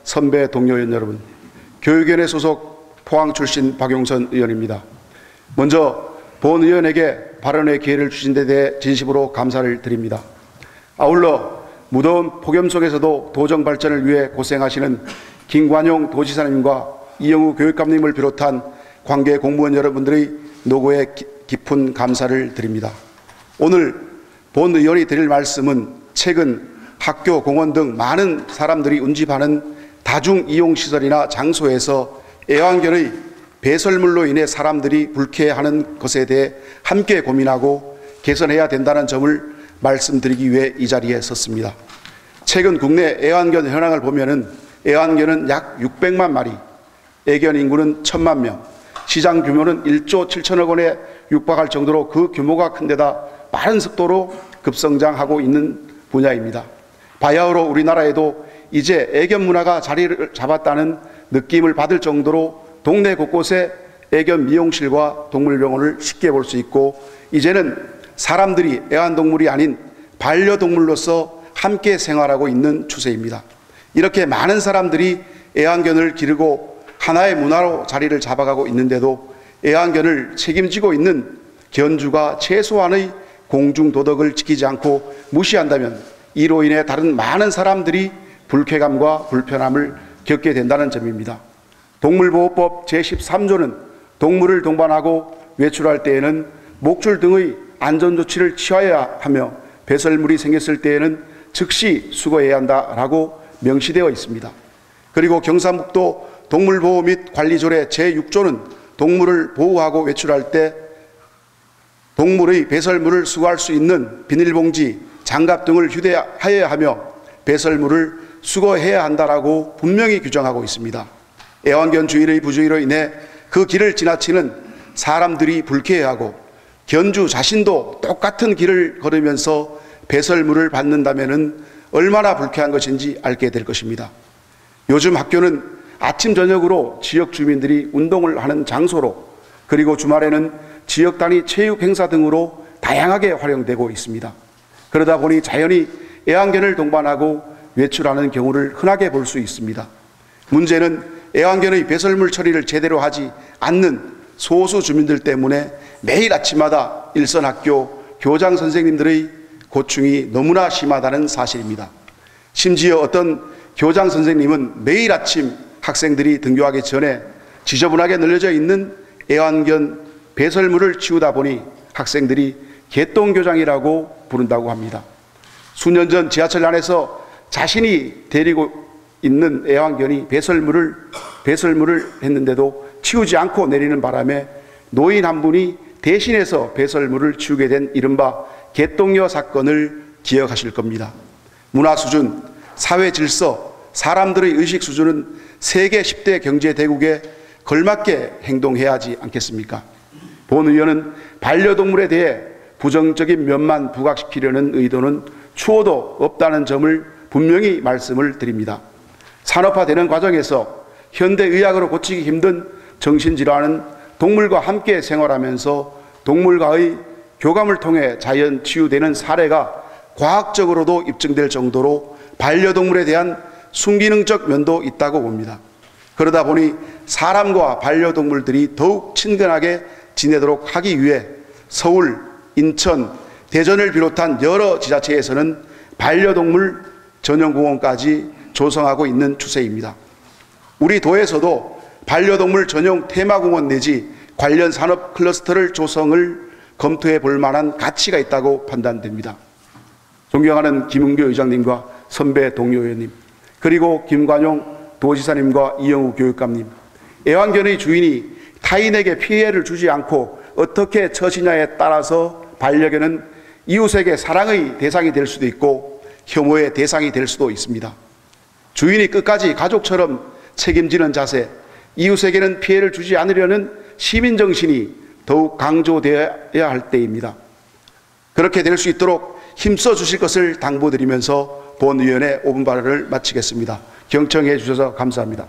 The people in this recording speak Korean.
선배 동료 의원 여러분, 교육위원회 소속 포항 출신 박용선 의원입니다. 먼저 본 의원에게 발언의 기회를 주신 데 대해 진심으로 감사를 드립니다. 아울러 무더운 폭염 속에서도 도정 발전을 위해 고생하시는 김관용 도지사님과 이영우 교육감님을 비롯한 관계 공무원 여러분들의 노고에 깊은 감사를 드립니다. 오늘 본 의원이 드릴 말씀은 최근 학교, 공원 등 많은 사람들이 운집하는 다중이용시설이나 장소에서 애완견의 배설물로 인해 사람들이 불쾌해하는 것에 대해 함께 고민하고 개선해야 된다는 점을 말씀드리기 위해 이 자리에 섰습니다. 최근 국내 애완견 현황을 보면은 애완견은 약 600만 마리, 애견 인구는 1000만 명, 시장 규모는 1조 7천억 원에 육박할 정도로 그 규모가 큰 데다 빠른 속도로 급성장하고 있는 분야입니다. 바야흐로 우리나라에도 이제 애견 문화가 자리를 잡았다는 느낌을 받을 정도로 동네 곳곳에 애견 미용실과 동물병원을 쉽게 볼 수 있고, 이제는 사람들이 애완동물이 아닌 반려동물로서 함께 생활하고 있는 추세입니다. 이렇게 많은 사람들이 애완견을 기르고 하나의 문화로 자리를 잡아가고 있는데도 애완견을 책임지고 있는 견주가 최소한의 공중도덕을 지키지 않고 무시한다면 이로 인해 다른 많은 사람들이 불쾌감과 불편함을 겪게 된다는 점입니다. 동물보호법 제13조는 동물을 동반하고 외출할 때에는 목줄 등의 안전조치를 취하여야 하며 배설물이 생겼을 때에는 즉시 수거해야 한다라고 명시되어 있습니다. 그리고 경상북도 동물보호 및 관리조례 제6조는 동물을 보호하고 외출할 때 동물의 배설물을 수거할 수 있는 비닐봉지, 장갑 등을 휴대하여야 하며 배설물을 수거해야 한다라고 분명히 규정하고 있습니다. 애완견 주인의 부주의로 인해 그 길을 지나치는 사람들이 불쾌해하고 견주 자신도 똑같은 길을 걸으면서 배설물을 받는다면 얼마나 불쾌한 것인지 알게 될 것입니다. 요즘 학교는 아침 저녁으로 지역 주민들이 운동을 하는 장소로, 그리고 주말에는 지역 단위 체육 행사 등으로 다양하게 활용되고 있습니다. 그러다 보니 자연히 애완견을 동반하고 외출하는 경우를 흔하게 볼 수 있습니다. 문제는 애완견의 배설물 처리를 제대로 하지 않는 소수 주민들 때문에 매일 아침마다 일선 학교 교장 선생님들의 고충이 너무나 심하다는 사실입니다. 심지어 어떤 교장 선생님은 매일 아침 학생들이 등교하기 전에 지저분하게 널려져 있는 애완견 배설물을 치우다 보니 학생들이 개똥교장이라고 부른다고 합니다. 수년 전 지하철 안에서 자신이 데리고 있는 애완견이 배설물을 했는데도 치우지 않고 내리는 바람에 노인 한 분이 대신해서 배설물을 치우게 된 이른바 개똥녀 사건을 기억하실 겁니다. 문화 수준, 사회 질서, 사람들의 의식 수준은 세계 10대 경제 대국에 걸맞게 행동해야 하지 않겠습니까? 본 의원은 반려동물에 대해 부정적인 면만 부각시키려는 의도는 추호도 없다는 점을 분명히 말씀을 드립니다. 산업화되는 과정에서 현대의학으로 고치기 힘든 정신질환은 동물과 함께 생활하면서 동물과의 교감을 통해 자연 치유되는 사례가 과학적으로도 입증될 정도로 반려동물에 대한 순기능적 면도 있다고 봅니다. 그러다 보니 사람과 반려동물들이 더욱 친근하게 지내도록 하기 위해 서울, 인천, 대전을 비롯한 여러 지자체에서는 반려동물 전용공원까지 조성하고 있는 추세입니다. 우리 도에서도 반려동물 전용 테마공원 내지 관련 산업 클러스터를 조성을 검토해 볼 만한 가치가 있다고 판단됩니다. 존경하는 김은교 의장님과 선배 동료 의원님, 그리고 김관용 도지사님과 이영우 교육감님, 애완견의 주인이 타인에게 피해를 주지 않고 어떻게 처시냐에 따라서 반려견은 이웃에게 사랑의 대상이 될 수도 있고 혐오의 대상이 될 수도 있습니다. 주인이 끝까지 가족처럼 책임지는 자세, 이웃에게는 피해를 주지 않으려는 시민정신이 더욱 강조되어야 할 때입니다. 그렇게 될 수 있도록 힘써 주실 것을 당부드리면서 본 의원의 5분 발언을 마치겠습니다. 경청해 주셔서 감사합니다.